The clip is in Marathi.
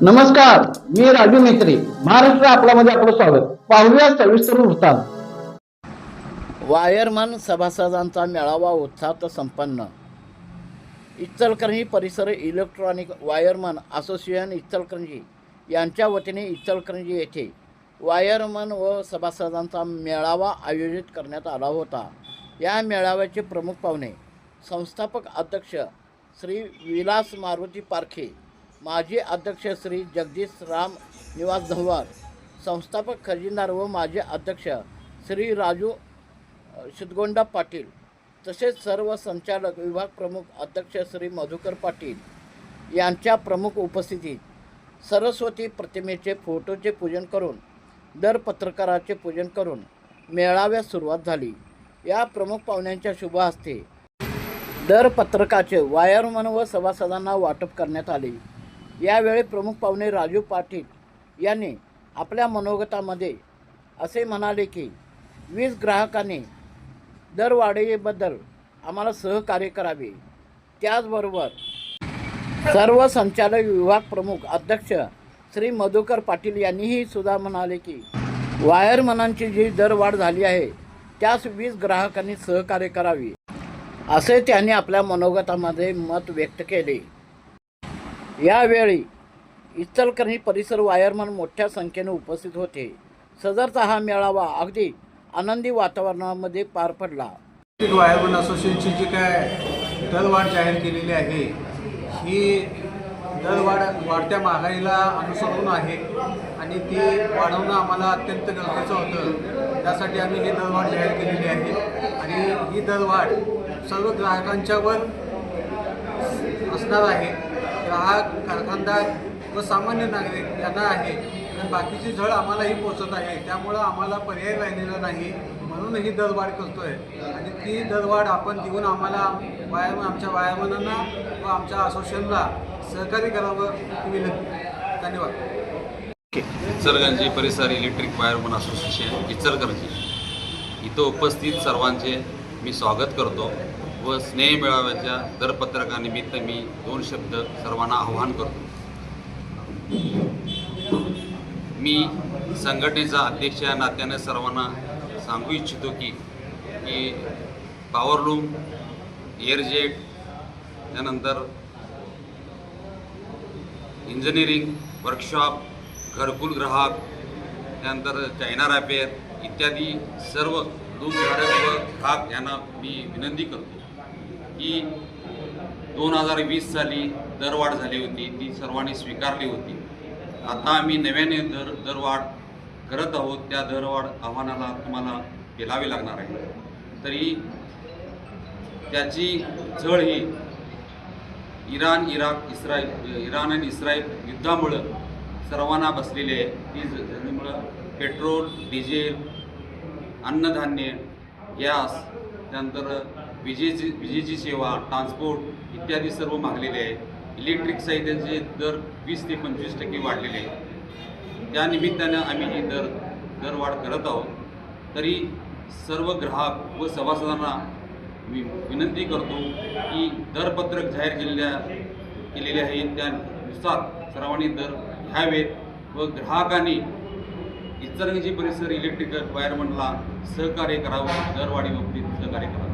नमस्कार, मी राजू मेत्री. महाराष्ट्र आपल्यामध्ये आपलं स्वागत. पाहूया सविस्तर वृत्तांत. वायरमन सभासदांचा मेळावा उत्साहात संपन्न. इचलकरंजी परिसर इलेक्ट्रॉनिक वायरमन असोसिएशन इचलकरंजी यांच्या वतीने इचलकरंजी येथे वायरमन व सभासदांचा मेळावा आयोजित करण्यात आला होता. या मेळाव्याचे प्रमुख पाहुणे संस्थापक अध्यक्ष श्री विलास मारुती पारखे, माजी अध्यक्ष श्री जगदीश राम निवास धंवार, संस्थापक खजिनदार व माजी अध्यक्ष श्री राजू शिदगोंडा पाटील, तसेच सर्व संचालक विभाग प्रमुख अध्यक्ष श्री मधुकर पाटील यांच्या प्रमुख उपस्थितीत सरस्वती प्रतिमेचे फोटोचे पूजन करून दर पत्रकाराचे पूजन करून मेळाव्यास सुरुवात झाली. या प्रमुख पाहुण्यांच्या शुभ हस्ते दर पत्रकाचे वायरमन व सभासदांना वाटप करण्यात आले. यावेळी प्रमुख पाहुणे राजू पाटील यांनी आपल्या मनोगतामध्ये असे म्हणाले की 20 ग्राहकांनी दरवाढीबद्दल आम्हाला सहकार्य करावे. त्याचबरोबर सर्व संचालक विभाग प्रमुख अध्यक्ष श्री मधुकर पाटील यांनीही सुद्धा म्हणाले की वायरमनांची जी दरवाढ झाली आहे त्यास 20 ग्राहकांनी सहकार्य करावे असे त्यांनी आपल्या मनोगतामध्ये मत व्यक्त केले. यावेळी इचलकरंजी परिसर वायरमन मोठ्या संख्येने उपस्थित होते. सदरचा हा मेळावा अगदी आनंदी वातावरणामध्ये पार पडला. वायरमन असोसिएशनची जी काय दरवाढ जाहीर केलेली आहे ही दरवाढ वाढत्या महागाईला अनुसरून आहे आणि ती वाढवणं आम्हाला अत्यंत गरजेचं होतं. त्यासाठी आम्ही ही दरवाढ जाहीर केलेली आहे आणि ही दरवाढ सर्व ग्राहकांच्यावर असणार आहे. ग्राहक, कारखानदार व सामान्य नागरिक यांना आहे आणि बाकीची झळ आम्हालाही पोचत आहे. त्यामुळं आम्हाला पर्याय राहिलेला नाही, म्हणून ही दरवाढ करतो आहे आणि ती दरवाढ आपण देऊन आम्हाला आमच्या वायरमनांना व आमच्या असोसिएशनला सहकार्य करावं ही विनंती. धन्यवाद. इचलकरंजी परिसर इलेक्ट्रिक वायरमन असोसिएशन इचलकरंजी इथं उपस्थित सर्वांचे मी स्वागत करतो व स्नेह मेळाव्याच्या दरपत्रकानिमित्त मी 2 शब्द सर्वांना आवाहन करतो. मी संघटनेचा अध्यक्ष या नात्याने सर्वांना सांगू इच्छितो की पॉवरलूम, एअरजेट, त्यानंतर इंजिनिअरिंग वर्कशॉप, घरकुल ग्राहक, त्यानंतर चायना रॅपेर इत्यादी सर्व दूधधारक व ग्राहक यांना मी विनंती करतो की 2020 साली दरवाढ झाली होती, ती सर्वांनी स्वीकारली होती. आता आम्ही नव्याने दरवाढ करत आहोत. त्या दरवाढ आव्हानाला तुम्हाला पेलावे लागणार आहे. तरी त्याची झळ ही इराण आणि इस्रायल युद्धामुळं सर्वांना बसलेली आहे. ती झळीमुळं पेट्रोल, डिझेल, अन्नधान्य, गॅस, त्यानंतर विजेची सेवा, ट्रान्सपोर्ट इत्यादी सर्व महागलेले आहे. इलेक्ट्रिक साहित्याचे दर 20 ते 25% वाढलेले आहे. त्या निमित्तानं आम्ही ही दरवाढ करत आहोत. तरी सर्व ग्राहक व सभासदांना मी विनंती करतो की दरपत्रक जाहीर केलेले आहे त्यानुसार सर्वांनी दर घ्यावेत व ग्राहकांनी इचलकरंजी परिसर इलेक्ट्रिकल वायरमनला सहकार्य करावं, दरवाढीबाबतीत सहकार्य करावं.